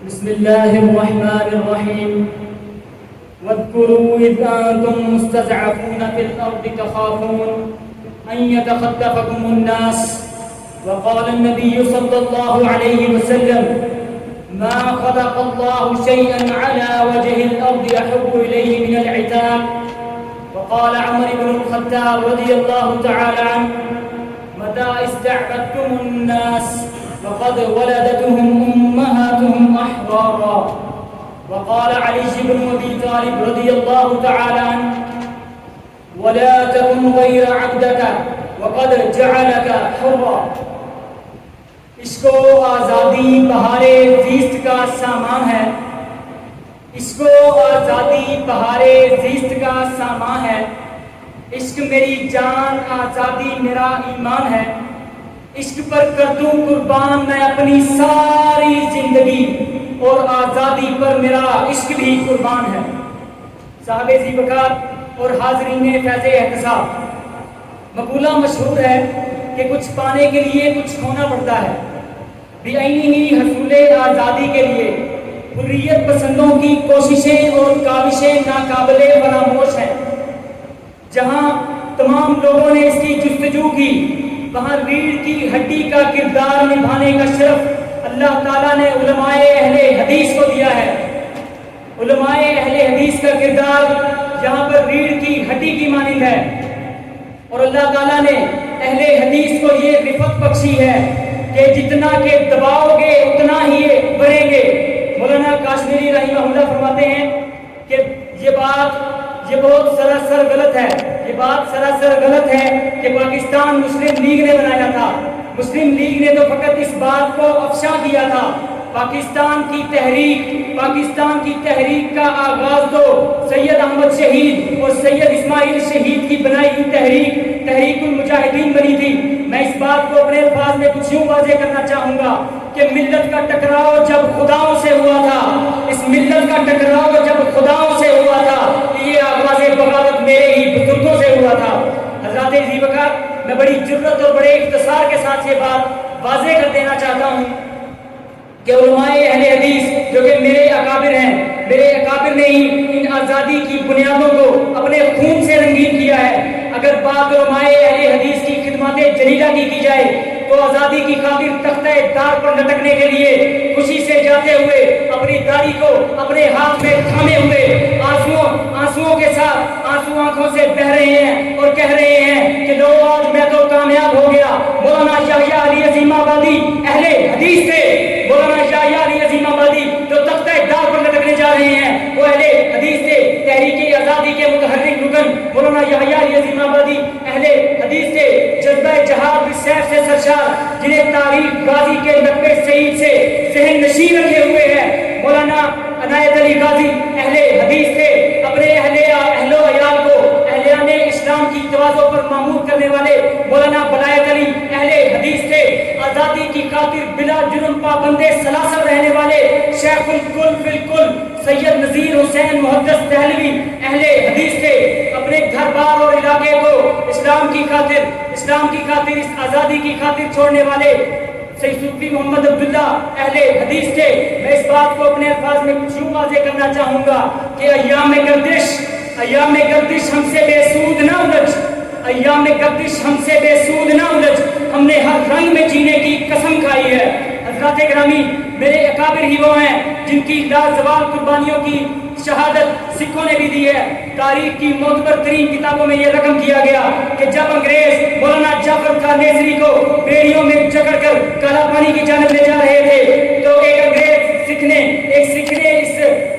بسم الله الرحمن الرحيم واذكروا إذ أنتم مستضعفون في الأرض تخافون أن يتخطفكم الناس وقال النبي صلى الله عليه وسلم ما خلق الله شيئا على وجه الأرض أحب إليه من العتاب. وقال عمر بن الخطاب رضي الله تعالى عنه متى استعبدتم الناس فقد ولدتهم أمهاتهم أحرارا. وقال علي بن أبي طالب رضي الله تعالى عنه ولا تكن غير عبدك وقد جعلك حرا. اس کو آزادی بہار زیست کا سامان ہے، اس کو آزادی بہار زیست کا سامان ہے. عشق میری جان، آزادی میرا ایمان ہے. عشق پر کر دوں قربان میں اپنی ساری زندگی، اور آزادی پر میرا عشق بھی قربان ہے. صاحب ذی وقار اور حاضرین فیض احتساب، مقولہ مشہور ہے کہ کچھ پانے کے لیے کچھ کھونا پڑتا ہے. بعینی حصول آزادی کے لیے حریت پسندوں کی کوششیں اور کاوشیں ناقابل فراموش ہیں. جہاں تمام لوگوں نے اس کی جستجو کی، وہاں ریڑھ کی ہڈی کا کردار نبھانے کا شرف اللہ تعالیٰ نے علماء اہل حدیث کو دیا ہے. علماء اہل حدیث کا کردار یہاں پر ریڑھ کی ہڈی کی مانند ہے، اور اللہ تعالیٰ نے اہل حدیث کو یہ رفت بخشی ہے کہ جتنا کہ دباؤ گے اتنا ہی یہ بڑھیں گے. مولانا کاشمیری رحمہ اللہ فرماتے ہیں کہ یہ بہت سراسر غلط ہے. یہ بات سراسر غلط ہے کہ پاکستان مسلم لیگ نے بنایا تھا. مسلم لیگ نے تو فقط اس بات کو افشا کیا تھا. پاکستان کی تحریک کا آغاز تو سید احمد شہید اور سید اسماعیل شہید کی بنائی ہوئی تحریک المجاہدین بنی تھی. میں اس بات کو اپنے الفاظ میں کچھ یوں واضح کرنا چاہوں گا کہ ملت کا ٹکراؤ جب خداؤں سے ہوا تھا، اس ملت کا ٹکراؤ جب خداؤں سے ہوا تھا، یہ آغاز بغاوت میرے ہی بزرگوں سے ہوا تھا. حضرات ذی وقار، میں بڑی جرت اور بڑے اختصار کے ساتھ یہ بات واضح کر دینا چاہتا ہوں کہ علماء اہل حدیث جو کہ میرے اکابر ہیں، میرے اکابر نے ہی ان آزادی کی بنیادوں کو اپنے خون سے رنگین کیا ہے. اگر بات علماء اہل حدیث کی خدمات جلیلہ کی جائے تو آزادی کی خاطر تختہ دار پر لٹکنے کے لیے خوشی سے جاتے ہوئے اپنی داڑھی کو اپنے ہاتھ میں تھامے ہوئے آنسوؤں کے ساتھ آنسو آنکھوں سے بہہ رہے ہیں اور کہہ رہے ہیں کہ لو آج میں تو کامیاب ہو گیا. مولانا یحییٰ علی عظیم آبادی اہل حدیث تھے. مولانا یحییٰ علی عظیم آبادی جو تختہ دار پر لٹکنے جا رہے ہیں وہ اہل حدیث تھے. تحریک آزادی کے متحرک رکن مولانا یحییٰ علی عظیم آبادی اہل حدیث تھے. جذبہ جہاد بالسیف سے سرشار، جنہیں تاریخ غازی کے نقبے شہید سے ذہن نشین رکھے ہوئے ہیں. مولانا عنایت علی غازی اہل حدیث تھے. اپنے اہل و عیال کو اہلیان اسلام کی تواضع پر معمور کرنے والے مولانا بلایت علی اہل حدیث تھے. آزادی کی خاطر بلا جرم پابند سلاسل رہنے والے شیخ الکل فی الکل سید نذیر حسین محدث دہلوی اہل حدیث تھے. اپنے گھر بار اور علاقے کو اسلام کی خاطر اس آزادی کی خاطر چھوڑنے والے سید صوفی محمد عبداللہ اہل حدیث تھے. میں اس بات کو اپنے الفاظ میں کچھ یوں واضح کرنا چاہوں گا کہ ایام گردش ہم سے بے سود نہ الجھ، ایام گردش ہم سے بے سود نہ الجھ، ہم نے ہر رنگ میں جینے کی قسم کھائی ہے. حضرات گرامی، میرے اکابر ہی وہ ہیں جن کی لازوال قربانیوں کی شہادت سکھوں نے بھی دی ہے. تاریخ کی معتبر ترین کتابوں میں یہ رقم کیا گیا کہ جب انگریز مولانا جعفر خان نیزری کو بیڑیوں میں جکڑ کر کالا پانی کی جانب لے جا رہے تھے تو ایک سکھ نے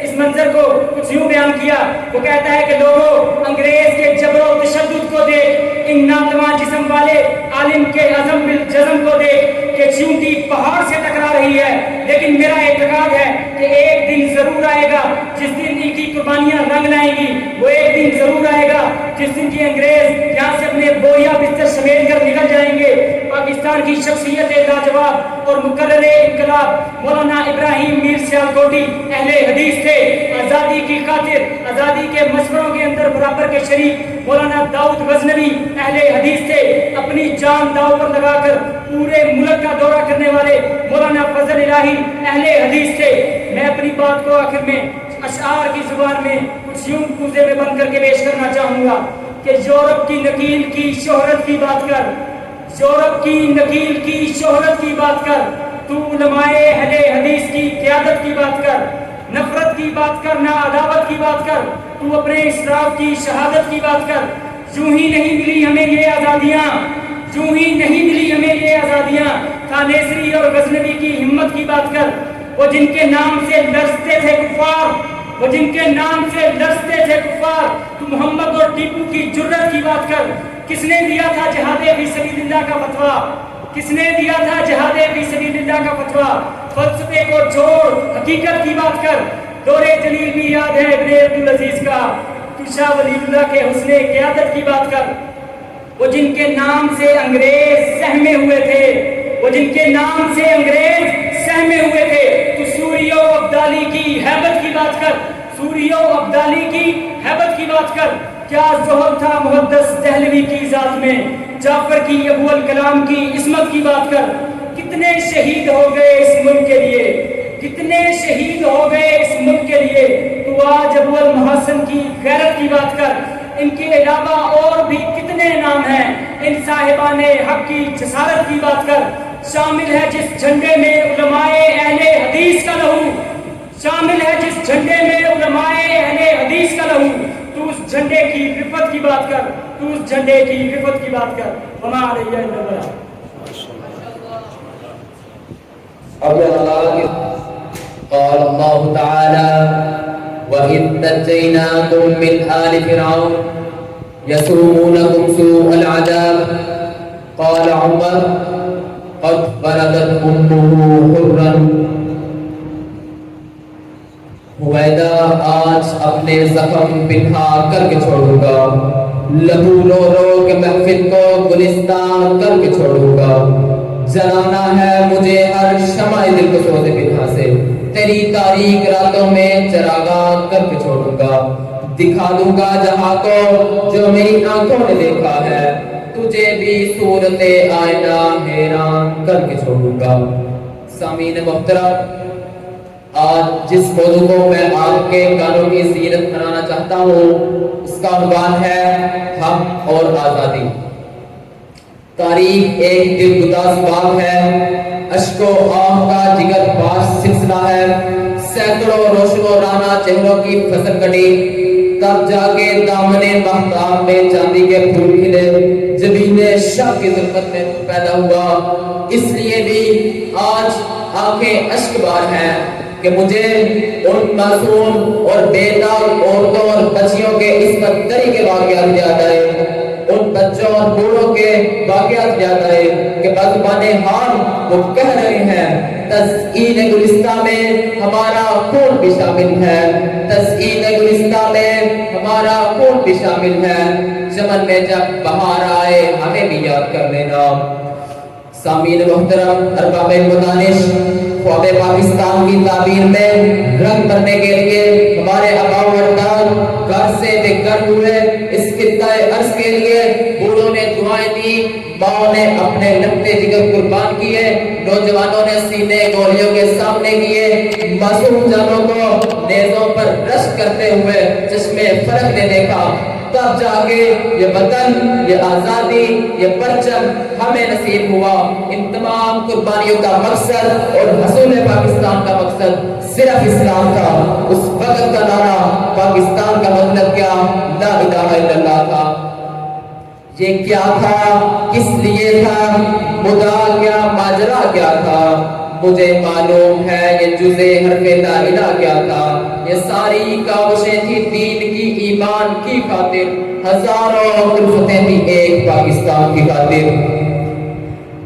اس منظر کو کچھ یوں بیان کیا. وہ کہتا ہے کہ لوگوں، انگریز کے جبر و تشدد کو دیکھ، ان ناتواں جسم والے عالم کے عزم بالجزم کو دیکھ کہ چیونٹی پہاڑ سے ٹکرا رہی ہے. لیکن میرا اعتقاد ہے کہ ایک دن ضرور آئے گا جس دن ان کی قربانیاں رنگ لائیں گی. وہ ایک دن ضرور آئے گا جس دن کی انگریز یہاں سے اپنے بوریا بستر سمیٹ کر نکل جائیں گے. پاکستان کی شخصیت لاجواب اور مقرر انقلاب مولانا ابراہیم میر سیالکوٹی اہل حدیث تھے. آزادی کی خاطر آزادی کے مشوروں کے اندر برابر کے شریک مولانا داؤد غزنوی اہل حدیث تھے. اپنی جان داؤ پر لگا کر پورے ملک کا دورہ کرنے والے مولانا فضل الہی اہل حدیث تھے. میں اپنی بات کو آخر میں اشعار کی زبان میں کچھ یوں کوزے میں بند کر کے پیش کرنا چاہوں گا کہ یورپ کی نکیل کی شہرت کی بات کر، یورپ کی نکیل کی شہرت کی بات کر، تو علماء اہل حدیث کی قیادت کی بات کر، نفرت کی بات کر نہ عداوت کی بات کر، تو اپنے اسراف کی شہادت کی بات کر۔ یوں ہی نہیں ملی ہمیں یہ آزادیاں، یوں ہی نہیں ملی ہمیں یہ آزادیاں، کانیسری اور غزنوی کی ہمت کی بات کر، وہ جن کے نام سے لرزتے تھے کفار، وہ جن کے نام سے لرزتے تھے کفار، تو محمد اور ٹیپو کی جرت کی بات کر۔ کس نے دیا تھا جہاد فی سبیل اللہ کا فتویٰ؟ کس نے دیا تھا جہاد فی سبیل اللہ کا فتویٰ؟ فلسفے کو چھوڑ، حقیقت کی بات کر۔ دور جلیل بھی یاد ہے ابن عبدالعزیز کا، تو شاہ ولی اللہ کے حسن قیادت کی بات کر۔ وہ جن کے نام سے انگریز سہمے ہوئے تھے، وہ جن کے نام سے انگریز سہمے ہوئے تھے، تو سوری و ابدالی کی ہیبت کی بات کر، سوری و ابدالی کی ہیبت کی بات کر۔ کیا ظہر تھا محدث دہلوی کی ذات میں، جعفر کی ابو الکلام کی عصمت کی بات کر۔ کتنے شہید ہو گئے اس ملک کے لیے، کتنے شہید ہو گئے اس ملک کے لیے، تو آج ابو المحسن کی غیرت کی بات کر۔ ان کے علاوہ اور بھی کتنے نام ہیں، ان صاحبان حق کی جسارت کی بات کر۔ شامل ہے جس جھنڈے میں علماء اہل حدیث کا لہو، شامل ہے جس جھنڈے میں علماء اہل حدیث کا لہو، تو اس جھنڈے کی رفت کی بات کر، تو اس جھنڈے کی رفت کی بات کر۔ وما علیہ الا البلاغ۔ اب قال اللہ تعالی وَإِذْ نَجَّيْنَاكُمْ مِنْ آلِ فِرْعَوْنَ يَسُومُونَكُمْ سُوءَ الْعَذَابِ قال عمر قد ولدت أمه حرا۔ حویدہ آج اپنے زخم بنھا کر کے چھوڑوں گا، لہو رو رو کے محفل کو گلستان کر کے چھوڑوں گا۔ جلانا ہے مجھے ہر شمع دل کو سوز بنھا سے، تیری تاریک راتوں میں چراغاں کر کے چھوڑوں گا۔ دکھا دوں گا جہاں کو جو میری آنکھوں نے دیکھا ہے، تجھے بھی صورت آئینہ حیران کر کے چھوڑوں گا۔ سامعین محترم، آج جس موضوع کو میں آپ کے کانوں کی زینت بنانا چاہتا ہوں اس کا عنوان ہے حق اور آزادی۔ تاریخ ایک دلگداز باب ہے، اشک و آہ کا جگر باز سلسلہ ہے، سینکڑوں روشن و رانا چہروں کی فصل کٹی، تب جا کے دامن مہتاب میں چاندی کے پھول کھلے، جبین شب کی ظلمت میں پیدا ہوا۔ اس لیے بھی آج آنکھیں اشک بار ہیں کہ مجھے ان معصوم اور بے داغ عورتوں اور بچیوں کے عصمت دری کے واقعات یاد آئے، ان بچوں اور بوڑھوں کے واقعات یاد آئے کہ بزبان حال وہ کہہ رہے ہیں تزئین گلستان میں ہمارا خون بھی شامل ہے، تزئین گلستان میں ہمارا خون بھی شامل ہے، چمن میں جب بہار آئے ہمیں بھی یاد کر لینا۔ سامعین محترم، ارباب المدانش، خواب پاکستان کی تعبیر میں رنگ بھرنے کے لیے ہمارے آباء و اجداد گھر سے بے گھر ہوئے، اس خطہ ارض کے لیے بوڑھوں نے دعائیں دی، ماؤں نے اپنے لگتے جگر قربان کیے، نوجوانوں نے سینے گولیوں کے سامنے کیے، معصوم جانوں کو نیزوں پر رشک کرتے ہوئے چشمے فرق نے دیکھا، تب جا کے یہ وطن، یہ آزادی، یہ پرچم ہمیں نصیب ہوا۔ ان تمام قربانیوں کا مقصد اور حصول پاکستان کا مقصد صرف اسلام تھا۔ اس وقت کا نعرہ پاکستان کا مطلب کیا؟ لا الہ الا اللہ تھا۔ یہ کیا تھا؟ کس لیے تھا؟ مدعا کیا؟ ماجرا کیا تھا؟ مجھے معلوم ہے یہ جزء حرف لا الہ کیا تھا۔ یہ ساری کاوشیں تھی دین کی، ایمان کی خاطر، ہزاروں الفتیں تھی ایک پاکستان کی خاطر۔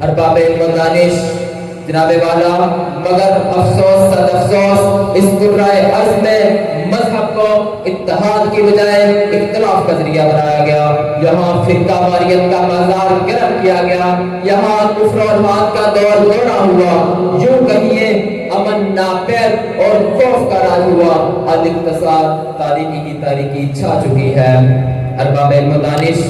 ارباب المدانش، جناب والا، مگر افسوس صد افسوس اس قرائے ارض میں مذہب کو اتحاد کی بجائے اختلاف کا ذریعہ بنایا گیا، یہاں فرقہ واریت کا بازار گرم کیا گیا، یہاں کفر اور بات کا دور دوڑا ہوا، یوں کہیے امن ناپید اور خوف کا راج ہوا، آج اقتصاد تاریکی کی تاریکی چھا چکی ہے۔ ارباب المدانش،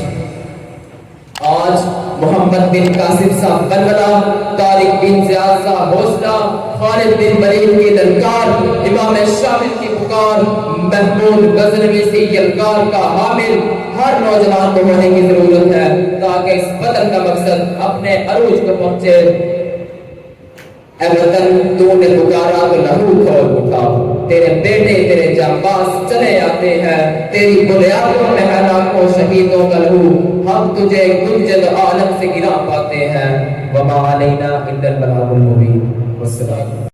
آج محمد بن قاسم صاحب بلبلا، طارق بن زیاد صاحب حوصلہ، خالد بن ولید کی للکار، امام شامل کی پکار، محمود غزنوی سے یلکار کا حامل ہر نوجوان کو ہونے کی ضرورت ہے تاکہ اس بدر کا مقصد اپنے عروج کو پہنچے۔ اے وطن تو نے پکارا تو لہو کھول اٹھا، تیرے بیٹے تیرے جانباز چلے آتے ہیں، تیری بنیادوں میں ہے لاکھوں شہیدوں کا لہو، ہم تجھے گنجد عالم سے گرا پاتے ہیں۔ وما علینا الا البلاغ المبین۔ والسلام۔